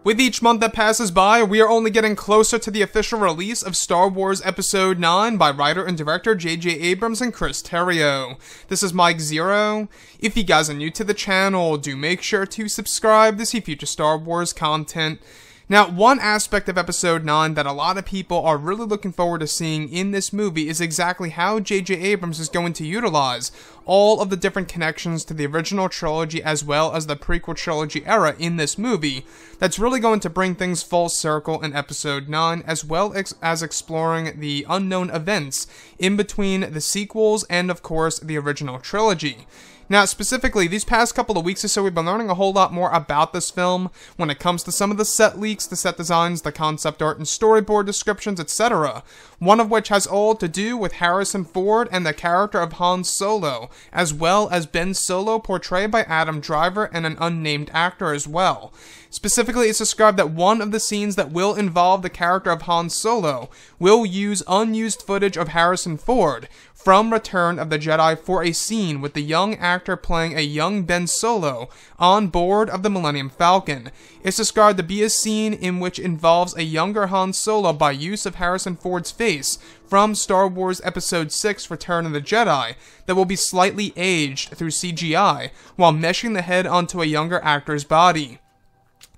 With each month that passes by, we are only getting closer to the official release of Star Wars Episode 9 by writer and director J.J. Abrams and Chris Terrio. This is Mike Zero. If you guys are new to the channel, do make sure to subscribe to see future Star Wars content. Now, one aspect of Episode 9 that a lot of people are really looking forward to seeing in this movie is exactly how J.J. Abrams is going to utilize all of the different connections to the original trilogy as well as the prequel trilogy era in this movie. That's really going to bring things full circle in Episode 9, as well as exploring the unknown events in between the sequels and, of course, the original trilogy. Now, specifically, these past couple of weeks or so, we've been learning a whole lot more about this film when it comes to some of the set leaks, the set designs, the concept art, and storyboard descriptions, etc. One of which has all to do with Harrison Ford and the character of Han Solo, as well as Ben Solo, portrayed by Adam Driver and an unnamed actor as well. Specifically, it's described that one of the scenes that will involve the character of Han Solo will use unused footage of Harrison Ford from Return of the Jedi for a scene with the young actor playing a young Ben Solo on board of the Millennium Falcon. It's described to be a scene in which involves a younger Han Solo by use of Harrison Ford's face from Star Wars Episode 6 Return of the Jedi that will be slightly aged through CGI while meshing the head onto a younger actor's body.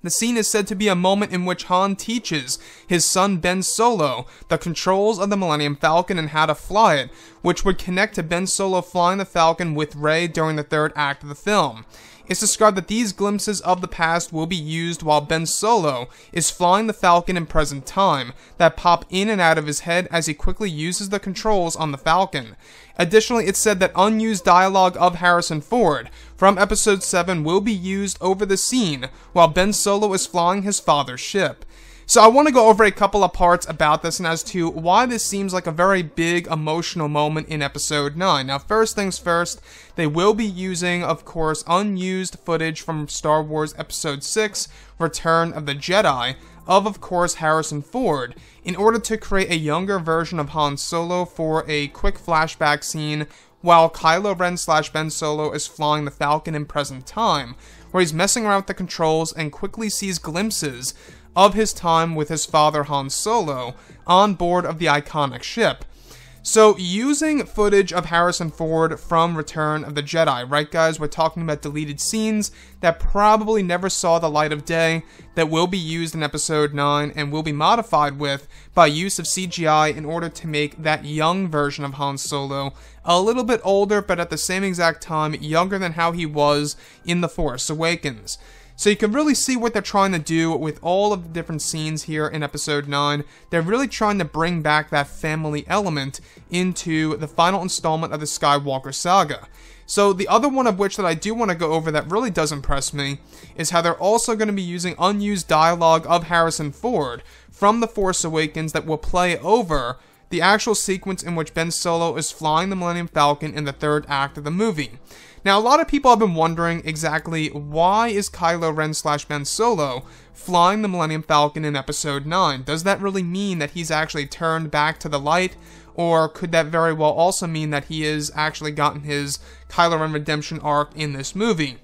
The scene is said to be a moment in which Han teaches his son Ben Solo the controls of the Millennium Falcon and how to fly it, which would connect to Ben Solo flying the Falcon with Rey during the third act of the film. It's described that these glimpses of the past will be used while Ben Solo is flying the Falcon in present time, that pop in and out of his head as he quickly uses the controls on the Falcon. Additionally, it's said that unused dialogue of Harrison Ford from Episode 7 will be used over the scene while Ben Solo is flying his father's ship. So I want to go over a couple of parts about this and as to why this seems like a very big emotional moment in Episode 9. Now, first things first, they will be using, of course, unused footage from Star Wars Episode 6, Return of the Jedi, of course, Harrison Ford, in order to create a younger version of Han Solo for a quick flashback scene while Kylo Ren / Ben Solo is flying the Falcon in present time, where he's messing around with the controls and quickly sees glimpses of his time with his father Han Solo on board of the iconic ship. So, using footage of Harrison Ford from Return of the Jedi, right guys, we're talking about deleted scenes that probably never saw the light of day, that will be used in Episode 9 and will be modified with by use of CGI in order to make that young version of Han Solo a little bit older, but at the same exact time younger than how he was in The Force Awakens. So you can really see what they're trying to do with all of the different scenes here in Episode 9. They're really trying to bring back that family element into the final installment of the Skywalker saga. So the other one of which that I do want to go over that really does impress me is how they're also going to be using unused dialogue of Harrison Ford from The Force Awakens that will play over the actual sequence in which Ben Solo is flying the Millennium Falcon in the third act of the movie. Now, a lot of people have been wondering exactly why is Kylo Ren / Ben Solo flying the Millennium Falcon in Episode 9? Does that really mean that he's actually turned back to the light? Or could that very well also mean that he has actually gotten his Kylo Ren redemption arc in this movie?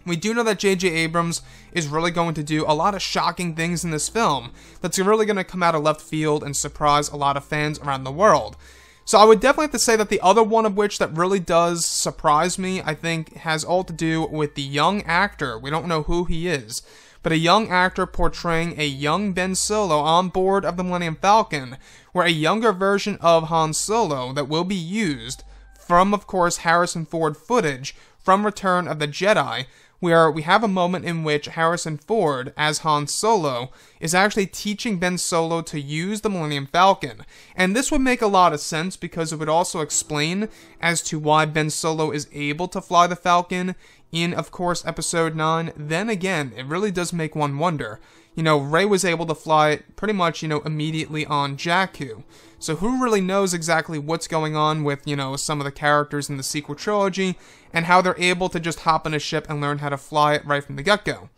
We do know that J.J. Abrams is really going to do a lot of shocking things in this film that's really going to come out of left field and surprise a lot of fans around the world. So I would definitely have to say that the other one of which that really does surprise me, I think, has all to do with the young actor. We don't know who he is, but a young actor portraying a young Ben Solo on board of the Millennium Falcon, where a younger version of Han Solo that will be used from, of course, Harrison Ford footage from Return of the Jedi, where we have a moment in which Harrison Ford, as Han Solo, is actually teaching Ben Solo to use the Millennium Falcon. And this would make a lot of sense because it would also explain as to why Ben Solo is able to fly the Falcon in, of course, Episode 9. Then again, it really does make one wonder. You know, Rey was able to fly it pretty much, immediately on Jakku. So who really knows exactly what's going on with, some of the characters in the sequel trilogy and how they're able to just hop on a ship and learn how to fly it right from the get-go.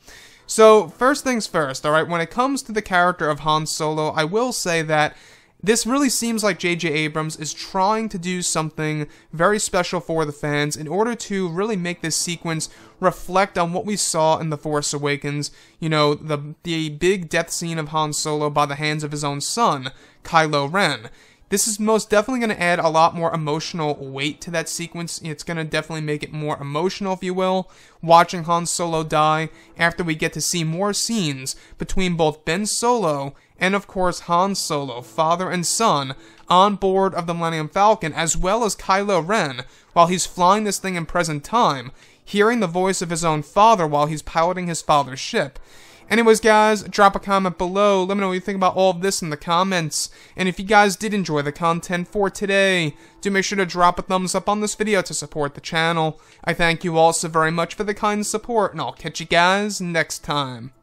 So, first things first, alright, when it comes to the character of Han Solo, I will say that This really seems like J.J. Abrams is trying to do something very special for the fans in order to really make this sequence reflect on what we saw in The Force Awakens. You know, the big death scene of Han Solo by the hands of his own son, Kylo Ren. This is most definitely going to add a lot more emotional weight to that sequence. It's going to definitely make it more emotional, if you will, watching Han Solo die after we get to see more scenes between both Ben Solo and, of course, Han Solo, father and son, on board of the Millennium Falcon, as well as Kylo Ren, while he's flying this thing in present time, hearing the voice of his own father while he's piloting his father's ship. Anyways, guys, drop a comment below. Let me know what you think about all of this in the comments. And if you guys did enjoy the content for today, do make sure to drop a thumbs up on this video to support the channel. I thank you all so very much for the kind support, and I'll catch you guys next time.